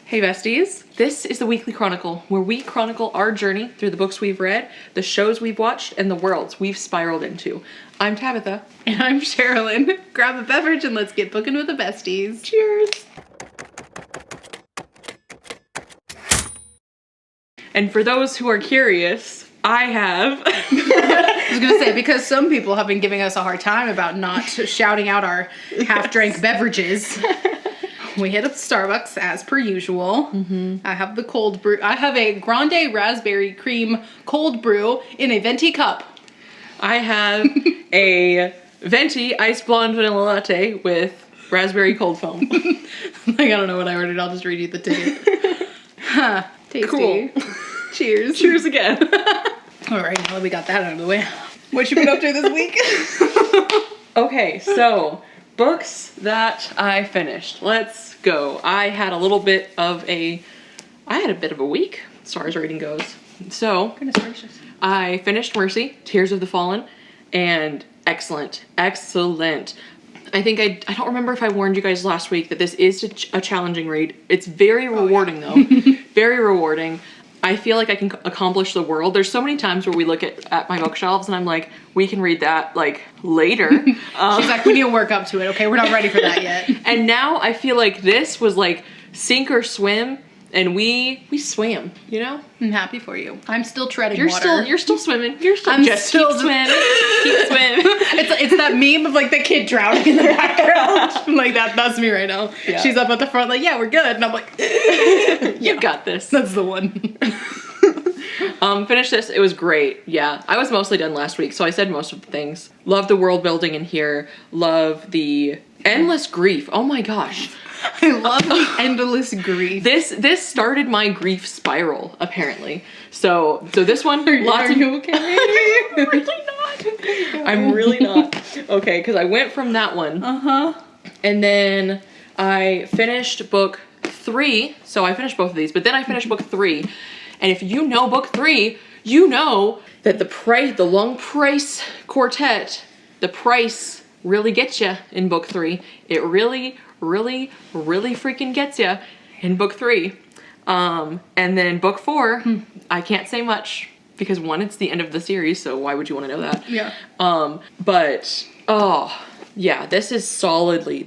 Hey besties, this is the Weekly Chronicle, where we chronicle our journey through the books we've read, the shows we've watched, and the worlds we've spiraled into. I'm Tabatha. And I'm Sharilyn. Grab a beverage and let's get booking with the besties. Cheers! And for those who are curious, I have... I was gonna say, because some people have been giving us a hard time about not shouting out our half-drank beverages. We hit up Starbucks as per usual. I have the cold brew. I have a grande raspberry cream cold brew in a venti cup. I have a venti iced blonde vanilla latte with raspberry cold foam. Like, I don't know what I ordered. I'll just read you the ticket. Huh. Tasty. Cool. Cheers. Cheers again. All right, now that we got that out of the way, what you been up to this week? Okay, so books that I finished. Let's go. I had a bit of a week as far as reading goes. So Goodness gracious. I finished Mercy, Tears of the Fallen, and excellent. I think I don't remember if I warned you guys last week that this is a challenging read. It's very rewarding though. Very rewarding. I feel like I can accomplish the world. There's so many times where we look at my bookshelves and I'm like, we can read that like later. She's like, we need to work up to it. Okay, we're not ready for that yet. And now I feel like this was like sink or swim, and we swam, you know? I'm happy for you. I'm still treading water. You're still swimming. You're still I'm just still keep swimming. Keep swimming. It's that meme of like the kid drowning in the background. Like that's me right now. Yeah. She's up at the front like, yeah, we're good. And I'm like, You got this. that's the one. Finished this. It was great. Yeah. I was mostly done last week, so I said most of the things. Love the world building in here. Love the endless grief. Oh my gosh. I love the endless grief. This started my grief spiral, apparently. So this one, Are you okay? I'm really not. I'm really not. Okay, because I went from that one. And then I finished book 3. So I finished both of these, but then I finished book 3. And if you know book 3, you know that the long price quartet, the price really gets you in book 3. It really freaking gets you in book 3. And then book 4, I can't say much because one, it's the end of the series, so why would you want to know that? Yeah. But oh yeah, this is solidly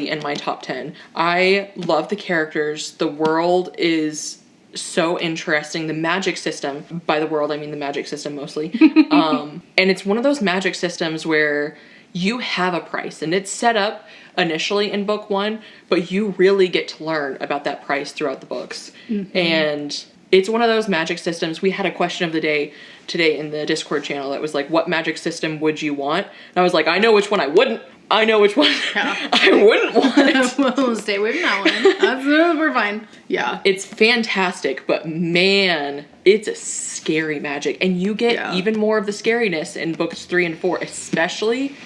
in my top 10. I love the characters. The world is so interesting. The magic system, by the world I mean the magic system mostly. And it's one of those magic systems where you have a price and it's set up initially in book 1, but you really get to learn about that price throughout the books. And it's one of those magic systems. We had a question of the day today in the Discord channel that was like, what magic system would you want? And I was like, I know which one I wouldn't. I know which one I wouldn't want. We'll stay away from that one. We're fine. Yeah. It's fantastic, but man, it's a scary magic. And you get even more of the scariness in books 3 and 4, especially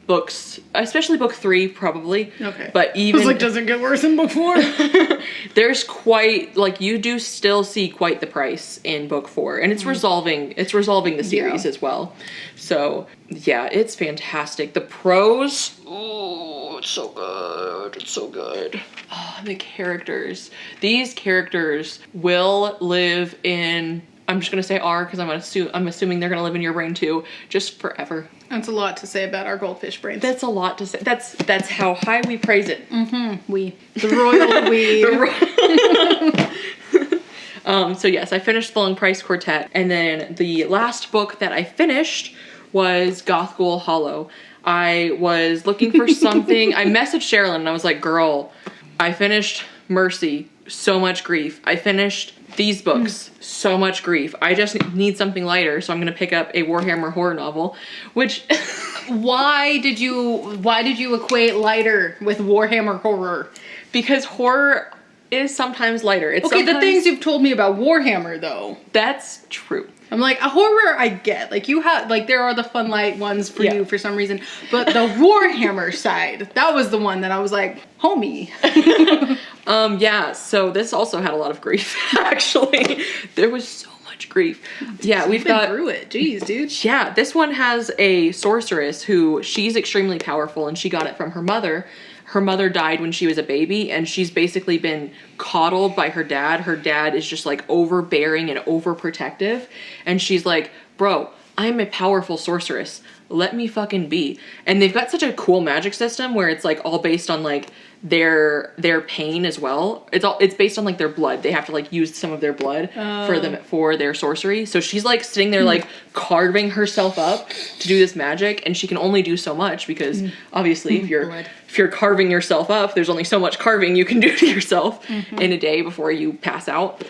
book 3 probably. Okay. But even... I was like, does it get worse in book 4? There's quite, like, you do still see quite the price in book 4. And it's resolving the series as well. So, yeah, it's fantastic. The prose, oh, it's so good. It's so good. Oh, the characters. These characters will live in... I'm just gonna say are because I'm assuming they're gonna live in your brain too, just forever. That's a lot to say about our goldfish brains. That's a lot to say. That's how high we praise it. We. The royal we. So yes, I finished the Long Price Quartet, and then the last book that I finished was Goth Ghoul Hollow. I was looking for something. I messaged Sharilyn and I was like, girl, I finished Mercy, so much grief. I finished these books, so much grief. I just need something lighter, so I'm gonna pick up a Warhammer horror novel, which... Why did you equate lighter with Warhammer horror? Because horror is sometimes lighter. It's okay, the things you've told me about Warhammer, though. That's true. I'm like, a horror I get. Like, you have, like, there are the fun light ones for you for some reason. But the Warhammer side, that was the one that I was like, homie. Yeah, so this also had a lot of grief, actually. There was so much grief. Yeah, we've got... through it. Jeez, dude. Yeah, this one has a sorceress who, she's extremely powerful, and she got it from her mother. her mother died when she was a baby, and she's basically been coddled by her dad. Her dad is just like overbearing and overprotective, and she's like, bro, I'm a powerful sorceress. Let me fucking be. And they've got such a cool magic system where it's like all based on like their pain as well. It's based on like their blood. They have to like use some of their blood for their sorcery. So she's like sitting there like carving herself up to do this magic, and she can only do so much because obviously if you're carving yourself up, there's only so much carving you can do to yourself in a day before you pass out.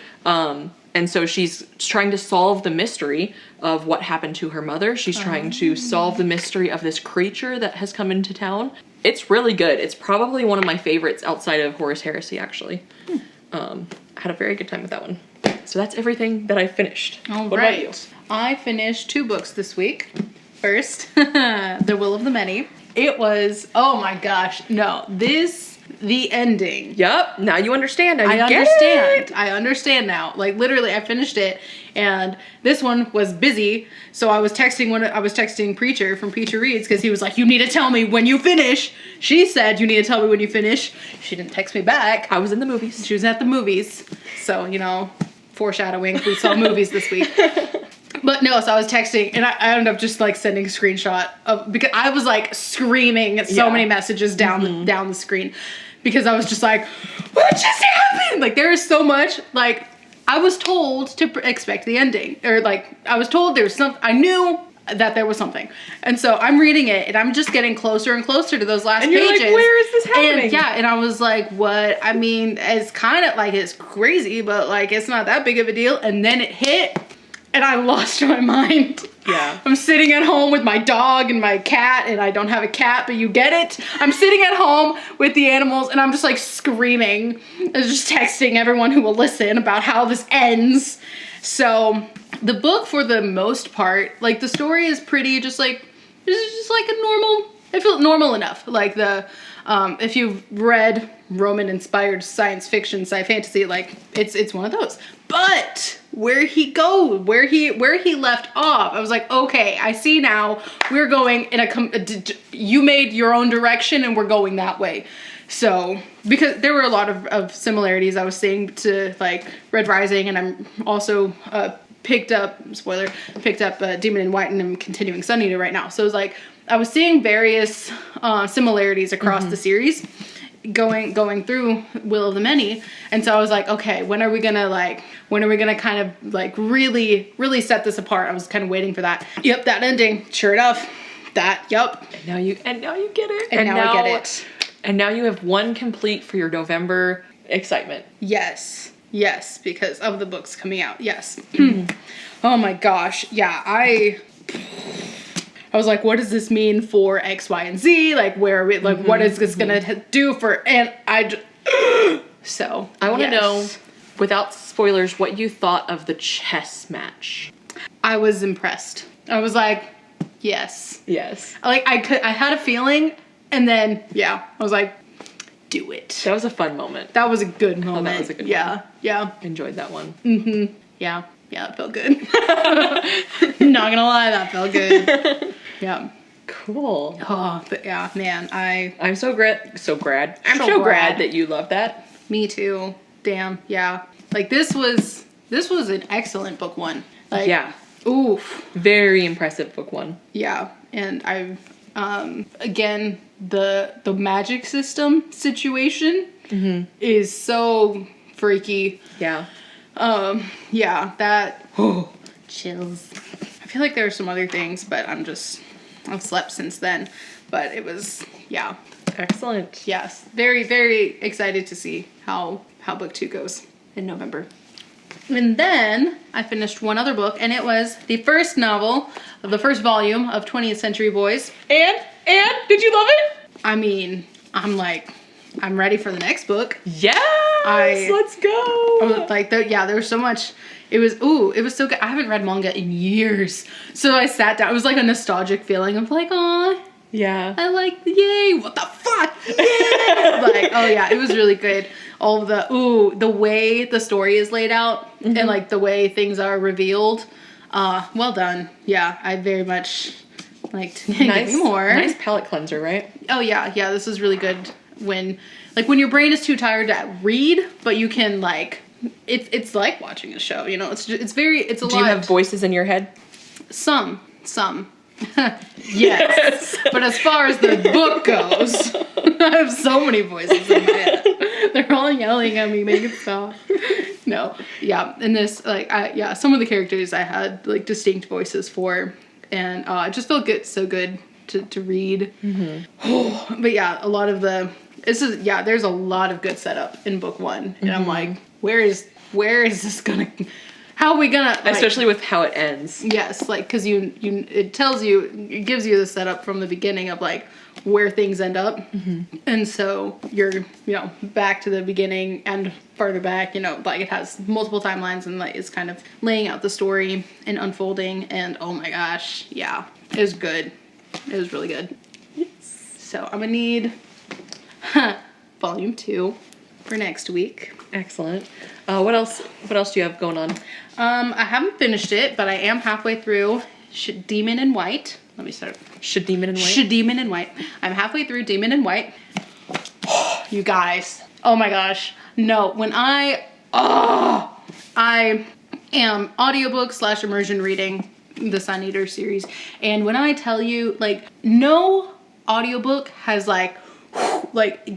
And so she's trying to solve the mystery of what happened to her mother. She's trying to solve the mystery of this creature that has come into town. It's really good. It's probably one of my favorites outside of Horus Heresy, actually. I had a very good time with that one. So that's everything that I finished. All what right. about you? I finished 2 books this week. First, The Will of the Many. It was, oh my gosh, no, the ending. Yep. Now you understand. Now you I get understand. it. I understand now. Like literally, I finished it, and this one was busy. So I was texting Preacher from Preacher Reads because he was like, "You need to tell me when you finish." She said, "You need to tell me when you finish." She didn't text me back. I was in the movies. She was at the movies. So foreshadowing. We saw movies this week. But no, so I was texting, and I ended up just like sending a screenshot of, because I was like screaming so many messages down the screen, because I was just like, what just happened? Like, there is so much, like, I was told to expect the ending, or like, I was told there was something, I knew that there was something. And so I'm reading it, and I'm just getting closer and closer to those last pages. Like, where is this happening? And I was like, what? I mean, it's kind of like, it's crazy, but like, it's not that big of a deal. And then it hit, and I lost my mind. Yeah. I'm sitting at home with my dog and my cat, and I don't have a cat, but you get it. I'm sitting at home with the animals, and I'm just like screaming and just texting everyone who will listen about how this ends. So the book, for the most part, like, the story is pretty just like, it's just like a normal, I feel normal enough. Like if you've read Roman-inspired science fiction, sci fantasy, like it's one of those. But where he left off, I was like, okay, I see now. We're going in you made your own direction, and we're going that way. So, because there were a lot of similarities I was seeing to like Red Rising, and I'm also picked up Demon in White, and I'm continuing Sun Eater right now. So it was like, I was seeing various similarities across the series going through Will of the Many. And so I was like, okay, when are we gonna kind of like really set this apart? I was kind of waiting for that. Yep, that ending, sure enough, yep. And now you get it. And now I get it. And now you have one complete for your November excitement. Yes, because of the books coming out. Yes. Oh my gosh. Yeah, I was like, what does this mean for X, Y, and Z? Like, where are we, like, what is this gonna do for, and so. I want to know, without spoilers, what you thought of the chess match. I was impressed. I was like, yes. Yes. Like, I had a feeling, and then, I was like, do it. That was a fun moment. That was a good moment. That was a good one. Yeah. Enjoyed that one. Mm-hmm. Yeah, that felt good. Not gonna lie, that felt good. Yeah. Cool. Oh, but yeah, man, I'm so glad that you love that. Me too. Damn, yeah. Like, this was an excellent book one. Like, yeah. Oof. Very impressive book one. Yeah, and I've again, the magic system situation is so freaky. Yeah. Yeah, that chills. I feel like there are some other things, but I've slept since then. But it was, excellent. Yes, very, very excited to see how book 2 goes in November. And then I finished one other book, and it was the first novel of the first volume of 20th Century Boys. And did you love it? I mean, I'm ready for the next book. Yes, let's go. There was so much. It was so good. I haven't read manga in years. So I sat down. It was like a nostalgic feeling of like, aw. Yeah. I like, yay, what the fuck? Yeah. Like, oh yeah, it was really good. All of the way the story is laid out and like the way things are revealed. Well done. Yeah, I very much liked. Give me more. Nice palate cleanser, right? Oh yeah, this is really good. when your brain is too tired to read, but you can like, it's like watching a show, you know, it's a lot. Do you have voices in your head? Some. Yes. But as far as the book goes, I have so many voices in my head. They're all yelling at me, make it stop. No. Yeah. And this, like, some of the characters I had, like, distinct voices for. And it just felt good, so good to read. Mm-hmm. But yeah, there's a lot of good setup in book one. And I'm like, where is this gonna... How are we gonna... Like, especially with how it ends. Yes, like, because it gives you the setup from the beginning of, like, where things end up. Mm-hmm. And so you're, you know, back to the beginning and farther back, you know, like, it has multiple timelines and, like, it's kind of laying out the story and unfolding. And, oh my gosh, yeah, it was good. It was really good. Yes. So I'm gonna need volume 2 for next week. Excellent. What else do you have going on? I haven't finished it, but I am halfway through Demon in White. Let me start. Demon in White? Demon in White. I'm halfway through Demon in White. You guys. Oh my gosh. No, when I am audiobook / immersion reading the Sun Eater series. And when I tell you, like, no audiobook has like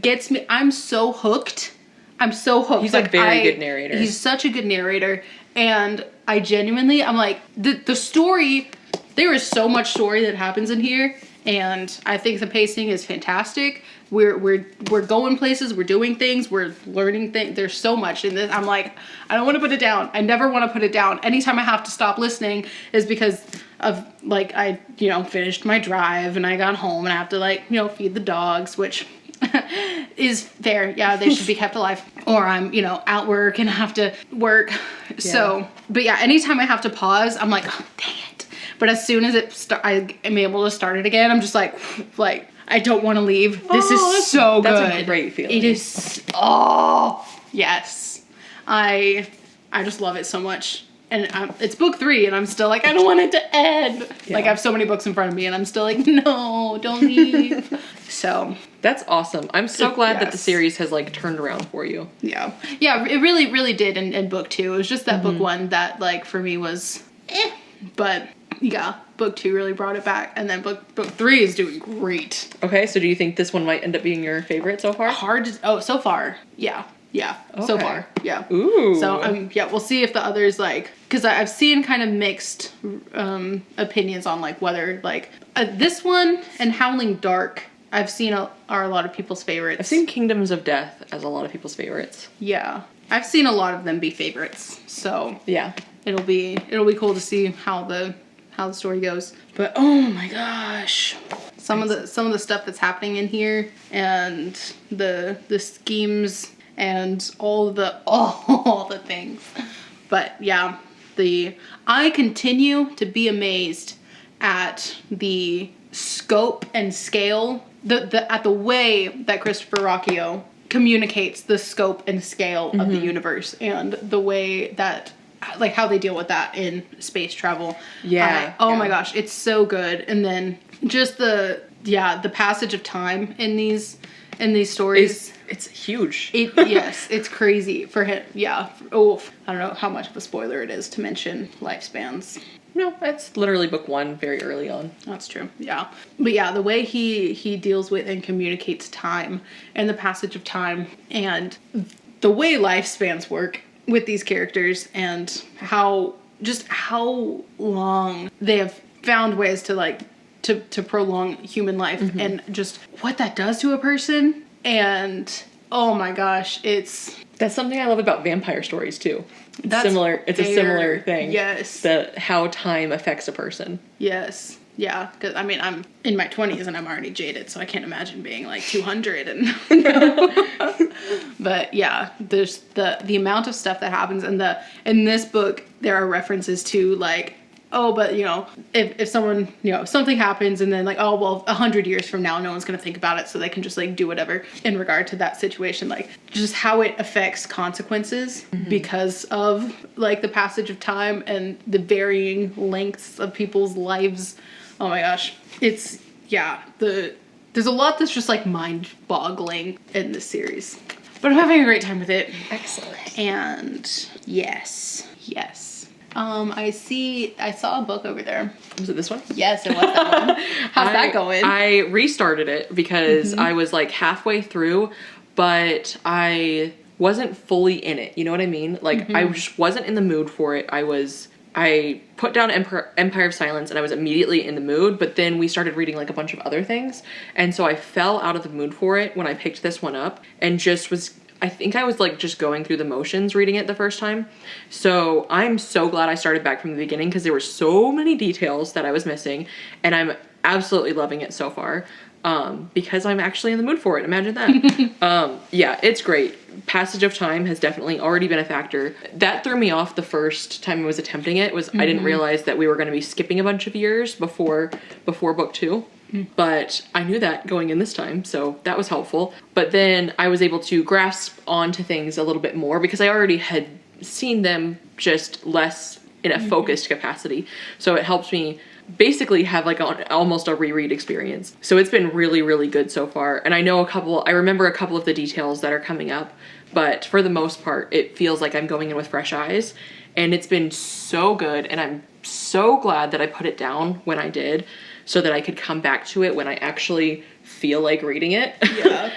gets me. I'm so hooked. He's like very good narrator. He's such a good narrator. And I genuinely, I'm like, the story, there is so much story that happens in here. And I think the pacing is fantastic. We're going places, we're doing things, we're learning things. There's so much in this. I'm like, I don't want to put it down. I never want to put it down. Anytime I have to stop listening is because of, like, I, you know, finished my drive and I got home and I have to, like, you know, feed the dogs, which is fair. Yeah, they should be kept alive. Or I'm, you know, at work and have to work. Yeah. So, but yeah, anytime I have to pause, I'm like, oh, dang it. But as soon as I am able to start it again, I'm just like, I don't want to leave. This is so good. That's a great feeling. It is. Yes. I just love it so much. And it's book 3 and I'm still like, I don't want it to end. Yeah. Like, I have so many books in front of me and I'm still like, no, don't leave. So. That's awesome. I'm so glad that the series has, like, turned around for you. Yeah. Yeah, it really, really did in book 2. It was just that book 1 that, like, for me was But, yeah, book 2 really brought it back. And then book 3 is doing great. Okay, so do you think this one might end up being your favorite so far? So far, yeah. Yeah, okay. So far, yeah. Ooh. So, yeah, we'll see if the others, like, because I've seen kind of mixed opinions on, like, whether, like, this one and Howling Dark, I've seen are a lot of people's favorites. I've seen Kingdoms of Death as a lot of people's favorites. Yeah, I've seen a lot of them be favorites. So yeah, it'll be cool to see how the story goes. But oh my gosh, some of the stuff that's happening in here and the schemes and all the things. But yeah, I continue to be amazed at the scope and scale, at the way that Christopher Rocchio communicates the scope and scale of the universe, and the way that, like, how they deal with that in space travel. Yeah. My gosh, it's so good. And then just the passage of time in these stories. It's huge. Yes, it's crazy for him. Yeah. Oh, I don't know how much of a spoiler it is to mention lifespans. No, it's literally book 1 very early on. That's true. Yeah. But yeah, the way he deals with and communicates time and the passage of time and the way lifespans work with these characters and how long they have found ways to, like, to prolong human life and just what that does to a person. And oh my gosh, that's something I love about vampire stories too. It's a similar thing. Yes. How time affects a person. Yes. Yeah, because I mean, I'm in my 20s and I'm already jaded, so I can't imagine being like 200 and but yeah, there's the amount of stuff that happens in this book. There are references to, like, oh, but, you know, if someone, you know, something happens and then, like, oh, well, 100 years from now, no one's going to think about it, so they can just, like, do whatever in regard to that situation. Like, just how it affects consequences because of, like, the passage of time and the varying lengths of people's lives. Oh my gosh. It's, yeah, There's a lot that's just like mind-boggling in this series. But I'm having a great time with it. Excellent. And yes. I saw a book over there. Was it this one? Yes, it was that one. How's that going? I restarted it because I was like halfway through, but I wasn't fully in it. You know what I mean? Like I just wasn't in the mood for it. I put down Empire of Silence and I was immediately in the mood, but then we started reading like a bunch of other things. And so I fell out of the mood for it when I picked this one up and just I think I was like just going through the motions reading it the first time. So I'm so glad I started back from the beginning because there were so many details that I was missing, and I'm absolutely loving it so far. Because I'm actually in the mood for it. Imagine that. Yeah, it's great. Passage of time has definitely already been a factor. That threw me off the first time I was attempting it. I didn't realize that we were going to be skipping a bunch of years before book 2. But I knew that going in this time, so that was helpful. But then I was able to grasp onto things a little bit more because I already had seen them just less in a focused capacity. So it helps me basically have like almost a reread experience. So it's been really, really good so far. And I remember a couple of the details that are coming up, but for the most part, it feels like I'm going in with fresh eyes, and it's been so good. And I'm so glad that I put it down when I did so that I could come back to it when I actually feel like reading it. Yeah.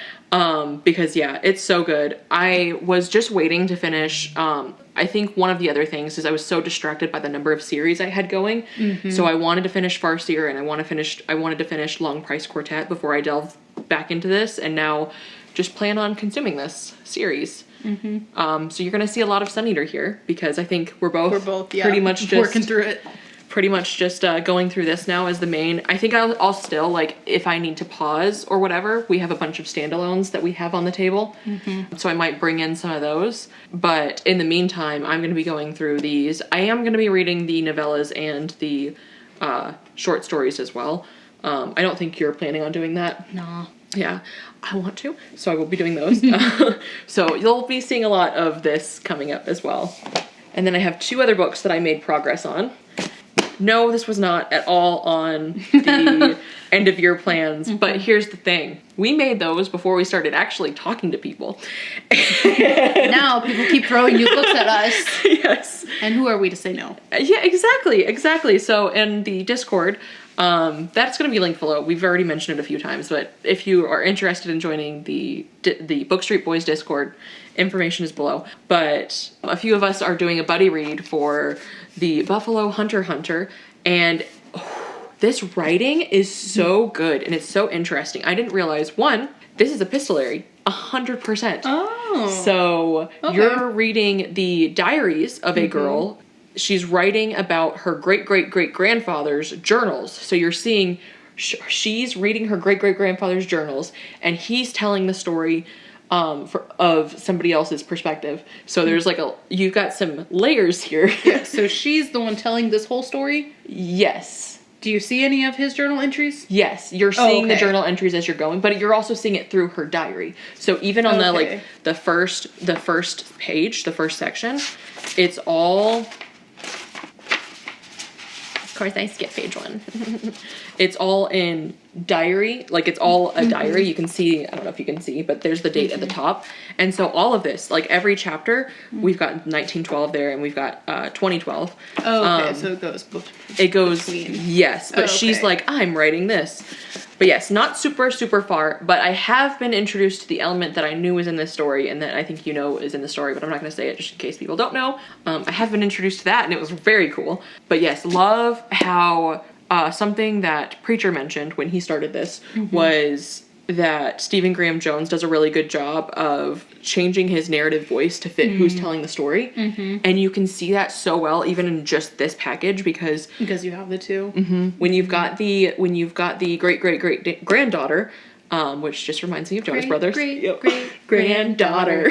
Because yeah, it's so good. I was just waiting to finish. I think one of the other things is I was so distracted by the number of series I had going. So I wanted to finish Farseer and I wanted to finish Long Price Quartet before I delve back into this, and now just plan on consuming this series. So you're going to see a lot of Sun Eater here because I think we're both pretty much just working through it. Pretty much just going through this now as the main. I think I'll still, like, if I need to pause or whatever, we have a bunch of standalones that we have on the table. So I might bring in some of those. But in the meantime, I'm going to be going through these. I am going to be reading the novellas and the short stories as well. I don't think you're planning on doing that. No. Yeah, I want to. So I will be doing those. So you'll be seeing a lot of this coming up as well. And then I have 2 other books that I made progress on. No, this was not at all on the end of year plans, but here's the thing. We made those before we started actually talking to people. Now people keep throwing new books at us. Yes. And who are we to say no? Yeah, exactly. So in the Discord, that's going to be linked below. We've already mentioned it a few times, but if you are interested in joining the Book Street Boys Discord, information is below. But a few of us are doing a buddy read for the Buffalo Hunter, and this writing is so good and it's so interesting. I didn't realize, one, this is epistolary, 100%. Oh. So Okay. you're reading the diaries of a girl. She's writing about her great-great-great-grandfather's journals. So you're seeing she's reading her great-great-grandfather's journals, and he's telling the story of somebody else's perspective. So there's like you've got some layers here. Yeah, so she's the one telling this whole story? Yes. Do you see any of his journal entries? Yes, you're seeing the okay. journal entries as you're going, but you're also seeing it through her diary. So even on the first page, the first section, it's all. Of course, I skip page 1. It's all in diary, like it's all a diary. You can see, I don't know if you can see, but there's the date at the top. And so all of this, like every chapter, we've got 1912 there, and we've got 2012. Oh, okay, so it goes between. Yes, but she's like, I'm writing this. But yes, not super far, but I have been introduced to the element that I knew was in this story, and that I think you know is in the story, but I'm not going to say it just in case people don't know. I have been introduced to that, and it was very cool. But yes, love how something that Preacher mentioned when he started this was that Stephen Graham Jones does a really good job of changing his narrative voice to fit who's telling the story. And you can see that so well even in just this package because you have the 2. when you've got the great granddaughter, which just reminds me of Jonas Brothers. Great Granddaughter.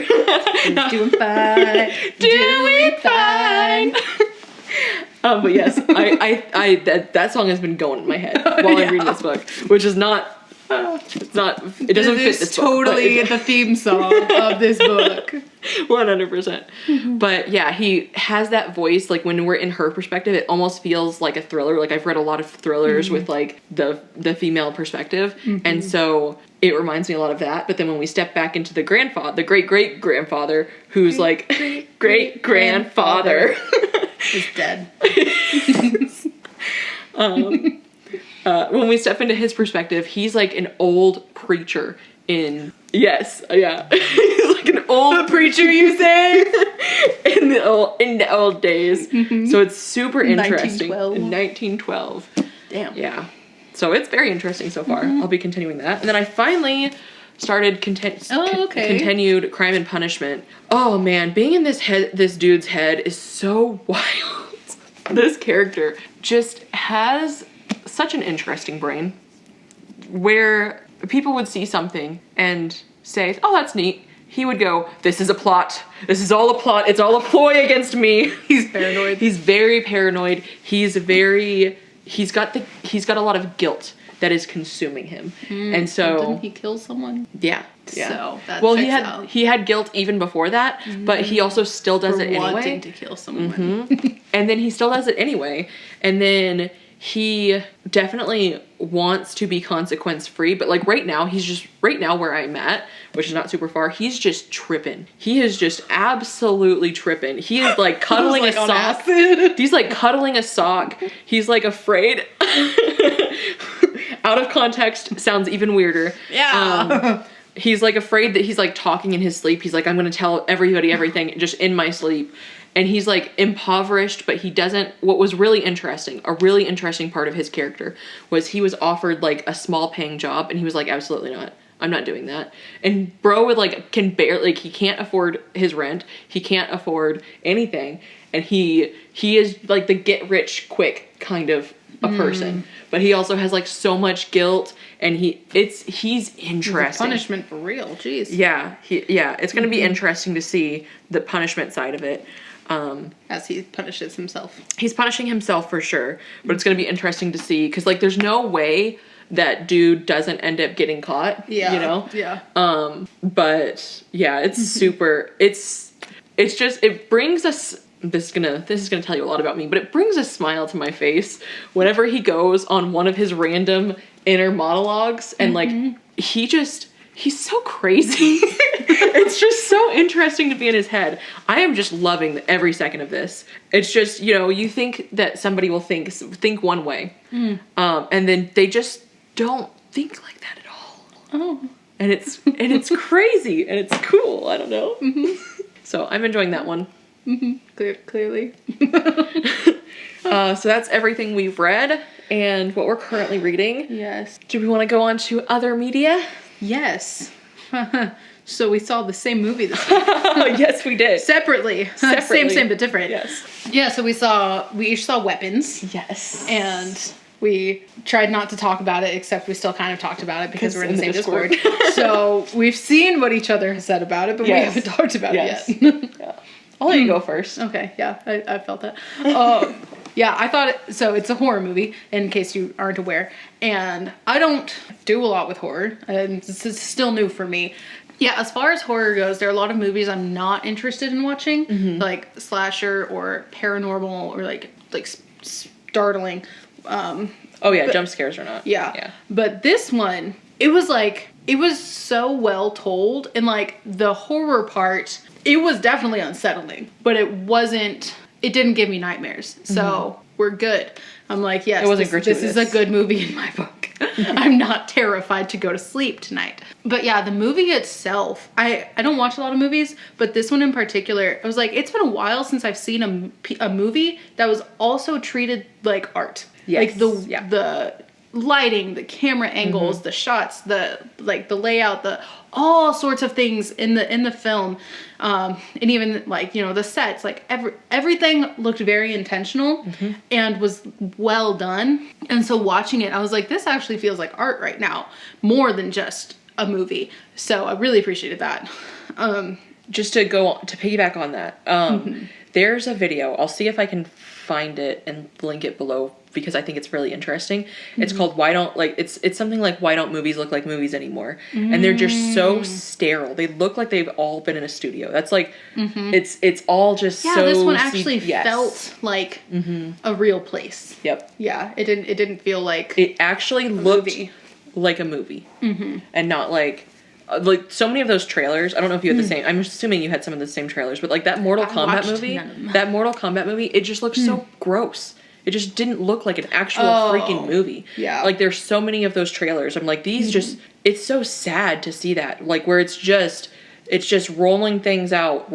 Doing fine. Doing fine. But yes, that song has been going in my head while I'm reading this book, which is not It's not. It doesn't fit this totally book. the theme song of this book. 100%. But yeah, he has that voice. Like when we're in her perspective, it almost feels like a thriller. Like I've read a lot of thrillers with like the female perspective, and so it reminds me a lot of that. But then when we step back into the grandfather, the great grandfather, who's like great grandfather, is dead. When we step into his perspective, he's like an old preacher he's like an old Preacher, you say? in the old days. So it's super interesting. 1912. 1912. Damn. Yeah. So it's very interesting so far. I'll be continuing that. And then I finally started continued Crime and Punishment. Oh man, being in this dude's head is so wild. This character just has such an interesting brain where people would see something and say, oh, that's neat. He would go, this is a plot. This is all a plot. It's all a ploy against me. He's paranoid. He's very paranoid. He's got a lot of guilt that is consuming him. And so didn't he kill someone? Yeah. So that he had guilt even before that, but he also still does it anyway. Wanting to kill someone. And then he still does it anyway. And then he definitely wants to be consequence free, but like right now where I'm at, which is not super far, he's just tripping. He is just absolutely tripping. He is like cuddling a sock. He's like cuddling a sock. He's like afraid. Out of context sounds even weirder. Yeah. He's like afraid that he's like talking in his sleep. He's like, I'm going to tell everybody everything just in my sleep. And he's like impoverished, but he doesn't. What was really interesting, a really interesting part of his character was he was offered like a small paying job and he was like, absolutely not. I'm not doing that. And bro would like, can barely, like he can't afford his rent. He can't afford anything. And he is like the get rich quick kind of a person, but he also has like so much guilt and he's interesting. Punishment for real. Jeez. Yeah. It's going to be interesting to see the punishment side of it. As he punishes himself. He's punishing himself for sure, but it's going to be interesting to see because like there's no way that dude doesn't end up getting caught. Yeah. You know? Yeah. But yeah, it's super. It's just it brings us. This is gonna tell you a lot about me, but it brings a smile to my face whenever he goes on one of his random inner monologues and like he's so crazy. It's just so interesting to be in his head. I am just loving every second of this. It's just, you think that somebody will think one way. And then they just don't think like that at all. Oh. And it's crazy and it's cool. I don't know. So I'm enjoying that one. Clearly. So that's everything we've read and what we're currently reading. Yes. Do we want to go on to other media? Yes. So we saw the same movie this week. Yes, we did. Separately. Same, but different. Yes. Yeah, so we each saw Weapons. Yes. And we tried not to talk about it, except we still kind of talked about it because we're in the same Discord. So we've seen what each other has said about it, but we haven't talked about it yet. Yeah. I'll let you go first. Okay, yeah, I felt that. Yeah, I thought so it's a horror movie, in case you aren't aware. And I don't do a lot with horror, and this is still new for me. Yeah, as far as horror goes, there are a lot of movies I'm not interested in watching, like slasher or paranormal or like startling. Jump scares or not. Yeah. But this one, it was so well told, and like the horror part, it was definitely unsettling, but it didn't give me nightmares. So we're good. I'm like, yes, it wasn't gratuitous. This is a good movie in my book. I'm not terrified to go to sleep tonight. But yeah, the movie itself, I don't watch a lot of movies, but this one in particular, I was like, it's been a while since I've seen a movie that was also treated like art. Yes. Like the lighting, the camera angles, the shots, the layout, all sorts of things in the film, and even like the sets, like everything looked very intentional and was well done. And so watching it, I was like, this actually feels like art right now, more than just a movie. So I really appreciated that. Just to go on, to piggyback on that, there's a video. I'll see if I can find it and link it below because I think it's really interesting. It's called Why Don't, like, it's something like Why Don't Movies Look Like Movies Anymore? And they're just so sterile. They look like they've all been in a studio. That's like, it's all just so... Yeah, this one actually felt like a real place. Yep. Yeah, it didn't feel like... It actually looked like a movie. And not like so many of those trailers, I don't know if you had the same, I'm assuming you had some of the same trailers, but like that Mortal Kombat movie, it just looked so gross. It just didn't look like an actual freaking movie. Yeah. Like there's so many of those trailers. I'm like, these just, it's so sad to see that. Like where it's just rolling things out,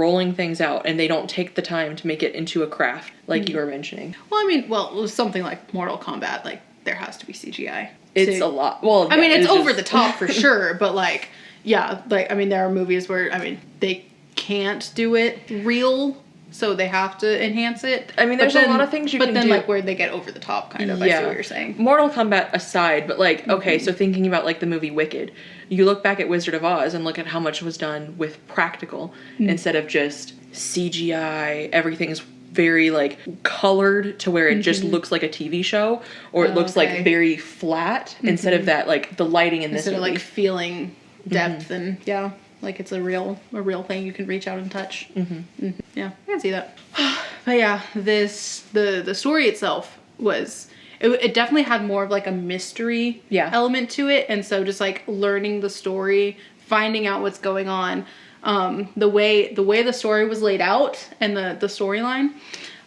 and they don't take the time to make it into a craft, like you were mentioning. Well, I mean, with something like Mortal Kombat, like there has to be CGI. It's a lot. Well, I mean, it's over the top for sure, but like, yeah, like, I mean, there are movies where, I mean, they can't do it real, so they have to enhance it. I mean, there's a lot of things you can do. But then, like, where they get over the top, kind of, I see what you're saying. Mortal Kombat aside, but, like, okay, so thinking about, like, the movie Wicked, you look back at Wizard of Oz and look at how much was done with practical instead of just CGI. Everything's very, like, colored to where it just looks like a TV show, or it looks, like, very flat instead of that, like, the lighting in this movie. Instead of, like, feeling depth and like it's a real thing you can reach out and touch. Yeah, I can see that. But yeah, the story itself was, it definitely had more of like a mystery element to it, and so just like learning the story, finding out what's going on, the way the story was laid out and the storyline.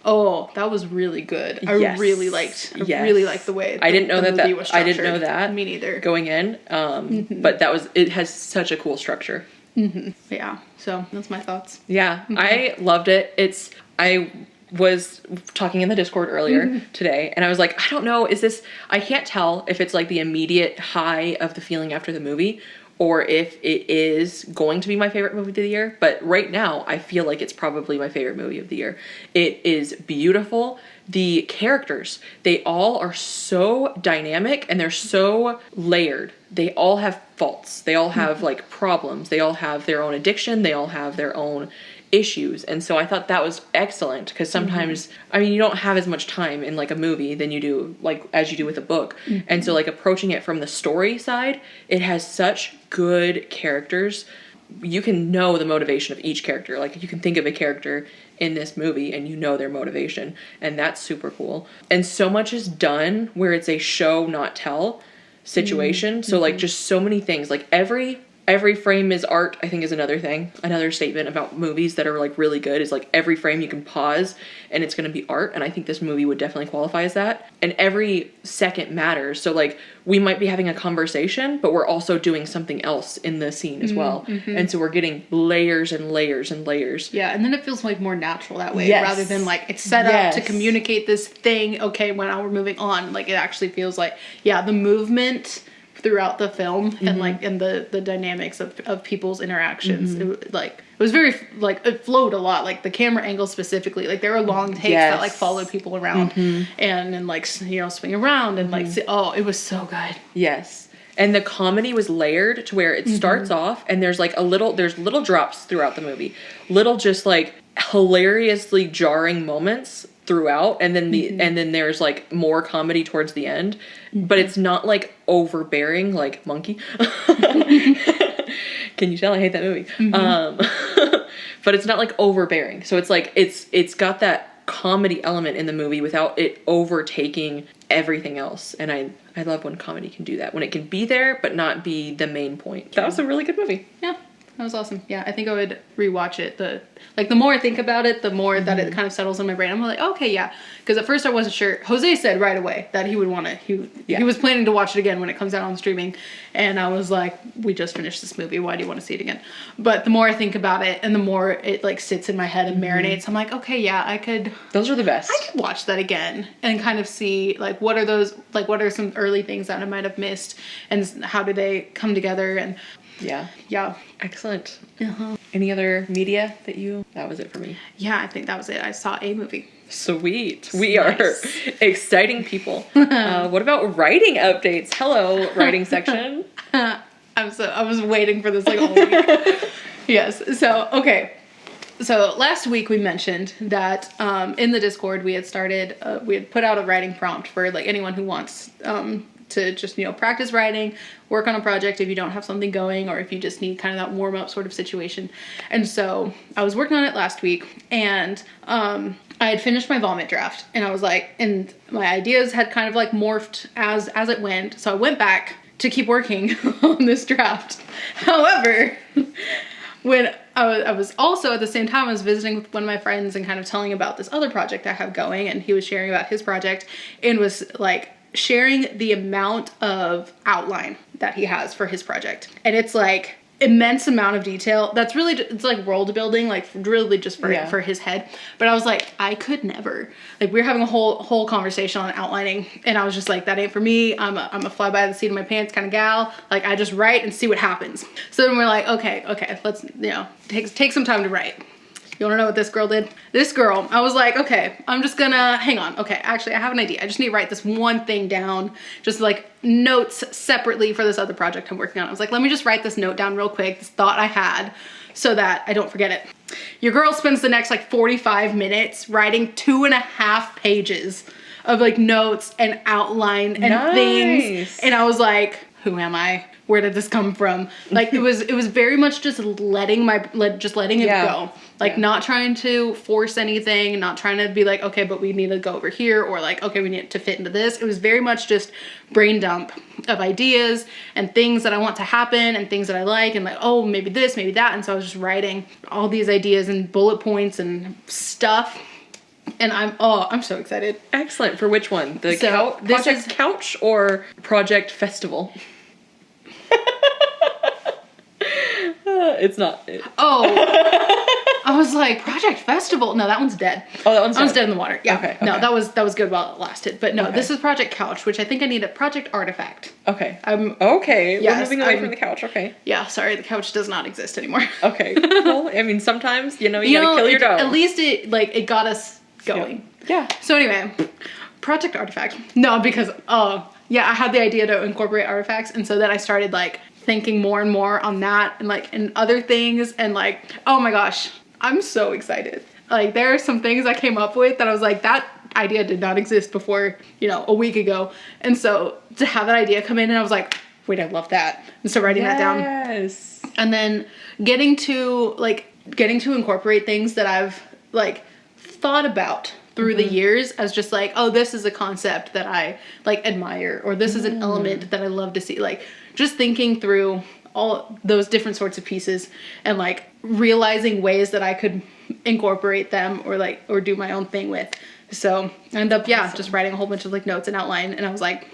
Oh, that was really good. I really liked the way I didn't know the that movie was structured. I didn't know that. Me neither. Going in. But it has such a cool structure. Yeah. So that's my thoughts. Yeah. I loved it. I was talking in the Discord earlier today, and I was like, I don't know, I can't tell if it's like the immediate high of the feeling after the movie, or if it is going to be my favorite movie of the year. But right now, I feel like it's probably my favorite movie of the year. It is beautiful. The characters, they all are so dynamic and they're so layered. They all have faults. They all have like problems. They all have their own addiction. They all have their own issues. And so I thought that was excellent, because sometimes, I mean, you don't have as much time in like a movie than you do, like, as you do with a book. And so like approaching it from the story side, it has such good characters. You can know the motivation of each character. Like you can think of a character in this movie and you know their motivation, and that's super cool. And so much is done where it's a show not tell situation. So like just so many things, like every frame is art, I think, is another thing. Another statement about movies that are like really good is like every frame you can pause and it's going to be art. And I think this movie would definitely qualify as that. And every second matters. So like we might be having a conversation, but we're also doing something else in the scene as well. And so we're getting layers and layers and layers. Yeah. And then it feels like more natural that way, rather than like it's set up to communicate this thing. Okay, well, now we're moving on. Like it actually feels like, the movement throughout the film and like and the dynamics of people's interactions, it was very like it flowed a lot, like the camera angle specifically, like there were long takes that like followed people around and like, you know, swing around and like it was so good. And the comedy was layered to where it starts off and there's little drops throughout the movie, little just like hilariously jarring moments throughout, and then and then there's like more comedy towards the end, but it's not like overbearing like Monkey. Can you tell I hate that movie? But it's not like overbearing, so it's like it's got that comedy element in the movie without it overtaking everything else. And I love when comedy can do that, when it can be there but not be the main point. That was a really good movie. That was awesome. Yeah, I think I would rewatch it. The more I think about it, the more that it kind of settles in my brain. I'm like, okay, yeah. Because at first I wasn't sure. Jose said right away that he would want to. He was planning to watch it again when it comes out on streaming. And I was like, we just finished this movie. Why do you want to see it again? But the more I think about it and the more it like sits in my head and marinates, I'm like, okay, yeah, I could. Those are the best. I could watch that again and kind of see like what are some early things that I might have missed and how do they come together and. Yeah. Excellent. Any other media that was it for me? Yeah, I think that was it. I saw a movie. Sweet. We are exciting people. What about writing updates? Hello, writing section. I was waiting for this like all week. Yes. So, okay. So last week we mentioned that in the Discord we had started, we had put out a writing prompt for like anyone who wants to just, practice writing, work on a project if you don't have something going, or if you just need kind of that warm up sort of situation. And so I was working on it last week, and I had finished my vomit draft, and I was like, and my ideas had kind of like morphed as it went. So I went back to keep working on this draft. However, when I was also at the same time, I was visiting with one of my friends and kind of telling about this other project I have going, and he was sharing about his project and was like sharing the amount of outline that he has for his project. And it's like immense amount of detail. That's really, it's like world building, like really just for his head. But I was like, I could never. Like we were having a whole conversation on outlining, and I was just like, that ain't for me. I'm a fly by the seat of my pants kind of gal. Like I just write and see what happens. So then we're like, okay, let's, take some time to write. You wanna know what this girl did? This girl, I was like, okay, I'm just gonna, hang on. Okay, actually I have an idea. I just need to write this one thing down, just like notes separately for this other project I'm working on. I was like, let me just write this note down real quick, this thought I had, so that I don't forget it. Your girl spends the next like 45 minutes writing 2.5 pages of like notes and outline and things. And I was like, who am I? Where did this come from? Like it was very much just letting it go. Like not trying to force anything, not trying to be like, okay, but we need to go over here, or like, okay, we need to fit into this. It was very much just brain dump of ideas and things that I want to happen and things that I like, and like, oh, maybe this, maybe that. And so I was just writing all these ideas and bullet points and stuff. And I'm so excited. Excellent. For which one? Project Couch or Project Festival? It's not. I was like, Project Festival. No, that one's dead. Oh, that one's dead in the water. Yeah. Okay. No, that was good while it lasted. But no, This is Project Couch, which I think I need a Project Artifact. Okay. Okay. Yes, we're moving away from the couch. Okay. Yeah. Sorry, the couch does not exist anymore. Okay. Well, I mean, sometimes you gotta kill your dog. At least it got us going. Yeah. So anyway, Project Artifact. No, because I had the idea to incorporate artifacts, and so then I started like thinking more and more on that and like and other things, and like, oh my gosh, I'm so excited. Like there are some things I came up with that I was like, that idea did not exist before, a week ago. And so to have that idea come in, and I was like, wait, I love that. And so writing that down. Yes. And then getting to incorporate things that I've like thought about through the years as just like, oh, this is a concept that I like admire, or this is an element that I love to see. Like just thinking through all those different sorts of pieces and like realizing ways that I could incorporate them or do my own thing with. So I ended up, just writing a whole bunch of like notes and outline, and I was like,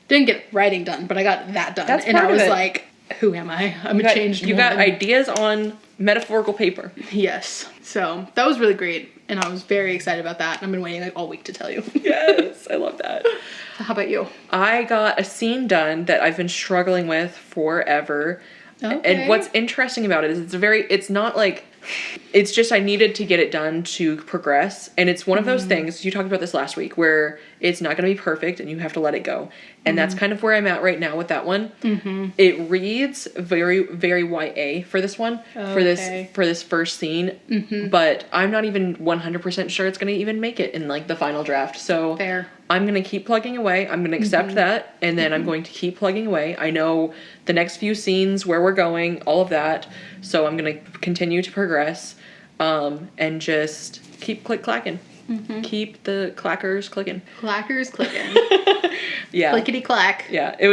didn't get writing done, but I got that done. That's and I was it. like, who am I? I'm a changed woman. You got ideas on metaphorical paper. Yes. So that was really great. And I was very excited about that. I've been waiting like all week to tell you. Yes, I love that. How about you? I got a scene done that I've been struggling with forever. Okay. And what's interesting about it is it's not like, it's just I needed to get it done to progress. And it's one of those things, you talked about this last week, where it's not going to be perfect and you have to let it go. And that's kind of where I'm at right now with that one. It reads very, very YA for this one, for this first scene. But I'm not even 100% sure it's going to even make it in like the final draft. So Fair. I'm going to keep plugging away. I'm going to accept that. And then I'm going to keep plugging away. I know the next few scenes, where we're going, all of that. So I'm going to continue to progress and just keep click-clacking. Keep the clackers clicking. Clackers clicking. Yeah. Clickety clack. Yeah. It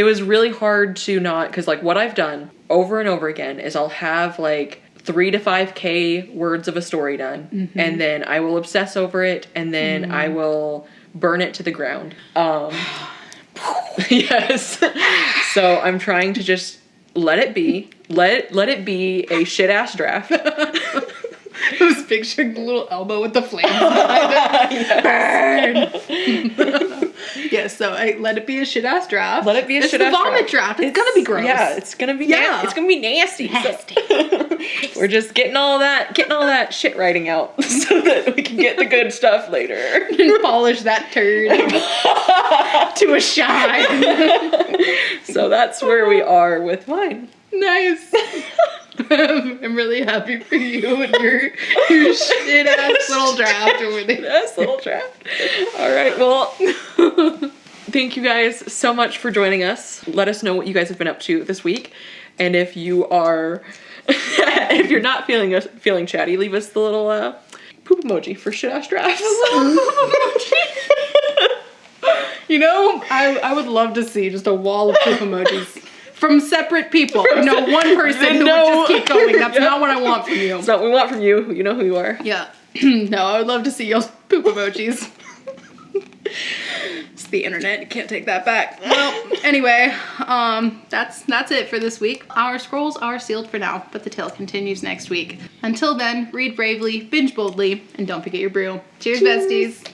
was really hard to not, because like what I've done over and over again is I'll have like 3 to 5K words of a story done, and then I will obsess over it, and then I will burn it to the ground. Yes. So I'm trying to just let it be. Let it be a shit ass draft. I was picturing the little elbow with the flames behind it. Burn! Yes, so I let it be a shit ass draft. Let it be a shit ass draft. It's the vomit draft. It's gonna be gross. Yeah, it's gonna be it's gonna be nasty. So we're just getting all that shit writing out so that we can get the good stuff later. And polish that turd to a shine. So that's where we are with mine. Nice. I'm really happy for you and your shit ass little draft over there. That's a little draft. All right, well, thank you guys so much for joining us. Let us know what you guys have been up to this week. And if you are, if you're not feeling chatty, leave us the little poop emoji for shit ass drafts. You know, I would love to see just a wall of poop emojis from separate people. No, one person who would just keep going. That's not what I want from you. That's not what we want from you. You know who you are. Yeah. No, I would love to see y'all's poop emojis. It's the internet. You can't take that back. Well, anyway, that's it for this week. Our scrolls are sealed for now, but the tale continues next week. Until then, read bravely, binge boldly, and don't forget your brew. Cheers. Besties.